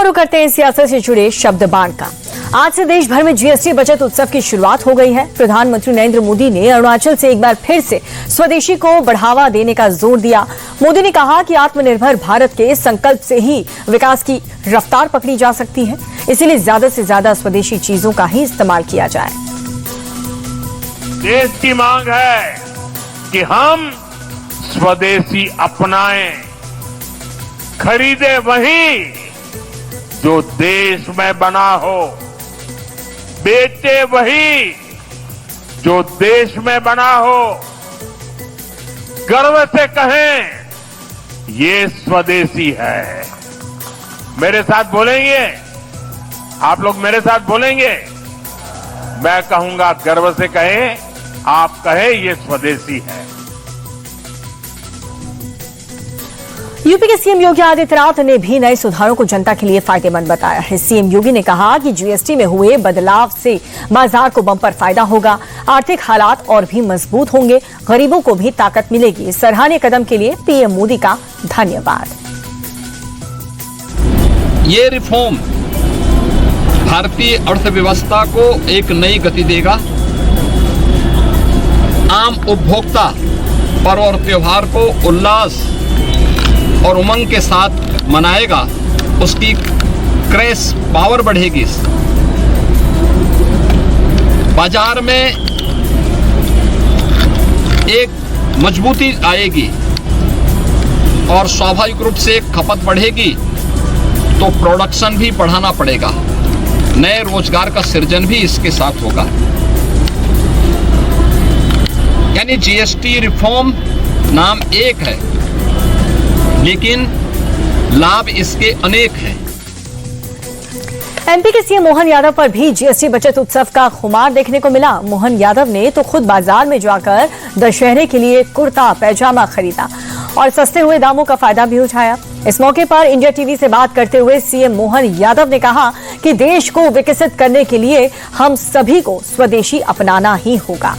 रुख करते हैं सियासत से जुड़े शब्द बाण का। आज से देश भर में जीएसटी बचत उत्सव की शुरुआत हो गई है। प्रधानमंत्री नरेंद्र मोदी ने अरुणाचल से एक बार फिर से स्वदेशी को बढ़ावा देने का जोर दिया। मोदी ने कहा कि आत्मनिर्भर भारत के संकल्प से ही विकास की रफ्तार पकड़ी जा सकती है, इसीलिए ज्यादा से ज्यादा स्वदेशी चीजों का ही इस्तेमाल किया जाए। देश की मांग है कि हम स्वदेशी अपनाएं, खरीदे वही जो देश में बना हो, बेचे वही जो देश में बना हो, गर्व से कहें ये स्वदेशी है। मेरे साथ बोलेंगे आप लोग, मेरे साथ बोलेंगे। मैं कहूंगा गर्व से कहें, आप कहें ये स्वदेशी है। यूपी के सीएम योगी आदित्यनाथ ने भी नए सुधारों को जनता के लिए फायदेमंद बताया है। सीएम योगी ने कहा कि जीएसटी में हुए बदलाव से बाजार को बम्पर फायदा होगा, आर्थिक हालात और भी मजबूत होंगे, गरीबों को भी ताकत मिलेगी। सराहनीय कदम के लिए पीएम मोदी का धन्यवाद। ये रिफॉर्म भारतीय अर्थव्यवस्था को एक नई गति देगा, आम उपभोक्ता पर्व और त्योहार को उल्लास और उमंग के साथ मनाएगा, उसकी क्रय पावर बढ़ेगी, बाजार में एक मजबूती आएगी और स्वाभाविक रूप से खपत बढ़ेगी तो प्रोडक्शन भी बढ़ाना पड़ेगा, नए रोजगार का सृजन भी इसके साथ होगा। यानी जीएसटी रिफॉर्म नाम एक है, लेकिन लाभ इसके अनेक हैं। एमपी के सीएम मोहन यादव पर भी जीएसटी बचत उत्सव का खुमार देखने को मिला। मोहन यादव ने तो खुद बाजार में जाकर दशहरे के लिए कुर्ता पैजामा खरीदा और सस्ते हुए दामों का फायदा भी उठाया। इस मौके पर इंडिया टीवी से बात करते हुए सीएम मोहन यादव ने कहा कि देश को विकसित करने के लिए हम सभी को स्वदेशी अपनाना ही होगा।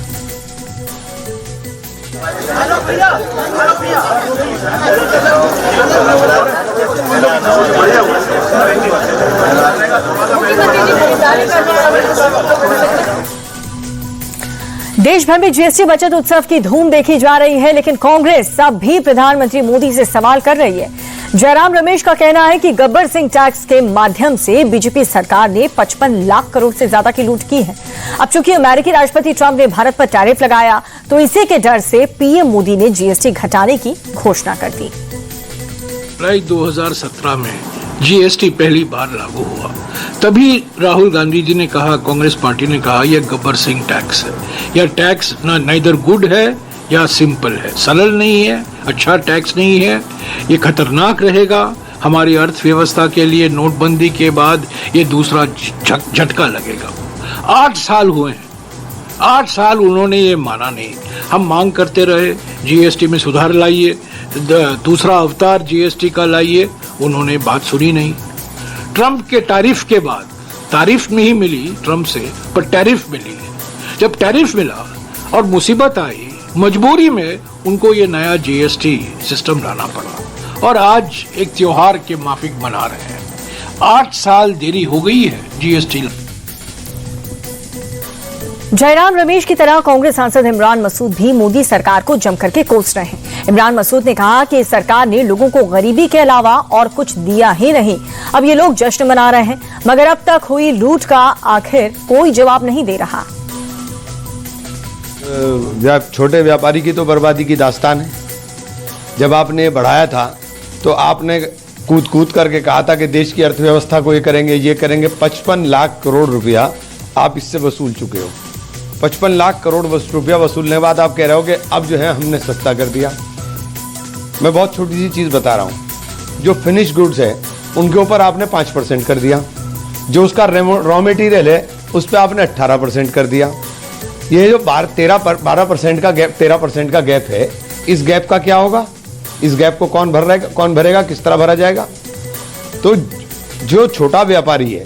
देश भर में जीएसटी बचत उत्सव की धूम देखी जा रही है, लेकिन कांग्रेस अब भी प्रधानमंत्री मोदी से सवाल कर रही है। जयराम रमेश का कहना है कि गब्बर सिंह टैक्स के माध्यम से बीजेपी सरकार ने 55 लाख करोड़ से ज्यादा की लूट की है। अब चूंकि अमेरिकी राष्ट्रपति ट्रंप ने भारत पर टैरिफ लगाया, तो इसी के डर से पीएम मोदी ने जीएसटी घटाने की घोषणा कर दी। जुलाई 2017 में जीएसटी पहली बार लागू हुआ, तभी राहुल गांधी जी ने कहा, कांग्रेस पार्टी ने कहा, यह गब्बर सिंह टैक्स है। यह टैक्स नाइदर गुड है या सिंपल है, सरल नहीं है, अच्छा टैक्स नहीं है, ये खतरनाक रहेगा हमारी अर्थव्यवस्था के लिए। नोटबंदी के बाद ये दूसरा झटका लगेगा। 8 साल हुए हैं, 8 साल उन्होंने ये माना नहीं। हम मांग करते रहे जीएसटी में सुधार लाइए, दूसरा अवतार जीएसटी का लाइए, उन्होंने बात सुनी नहीं। ट्रंप के टैरिफ के बाद, तारीफ नहीं मिली ट्रंप से, पर टैरिफ मिली। जब टैरिफ मिला और मुसीबत आई, मजबूरी में उनको ये नया जीएसटी सिस्टम लाना पड़ा और आज एक त्योहार के माफिक मना रहे हैं। 8 साल देरी हो गई है जीएसटी। जयराम रमेश की तरह कांग्रेस सांसद इमरान मसूद भी मोदी सरकार को जमकर के कोस रहे हैं। इमरान मसूद ने कहा कि सरकार ने लोगों को गरीबी के अलावा और कुछ दिया ही नहीं। अब ये लोग जश्न मना रहे हैं, मगर अब तक हुई लूट का आखिर कोई जवाब नहीं दे रहा। छोटे व्यापारी की तो बर्बादी की दास्तान है। जब आपने बढ़ाया था तो आपने कूद कूद करके कहा था कि देश की अर्थव्यवस्था को ये करेंगे, ये करेंगे। 55 लाख करोड़ रुपया आप इससे वसूल चुके हो। 55 लाख करोड़ रुपया वसूलने के बाद आप कह रहे हो कि अब जो है हमने सस्ता कर दिया। मैं बहुत छोटी सी चीज़ बता रहा हूँ, जो फिनिश गुड्स है उनके ऊपर आपने 5% कर दिया, जो उसका रॉ मटेरियल है उस पर आपने 18% कर दिया। ये जो 12% का गैप, 13% का गैप है, इस गैप का क्या होगा? इस गैप को कौन भरेगा, किस तरह भरा जाएगा? तो जो छोटा व्यापारी है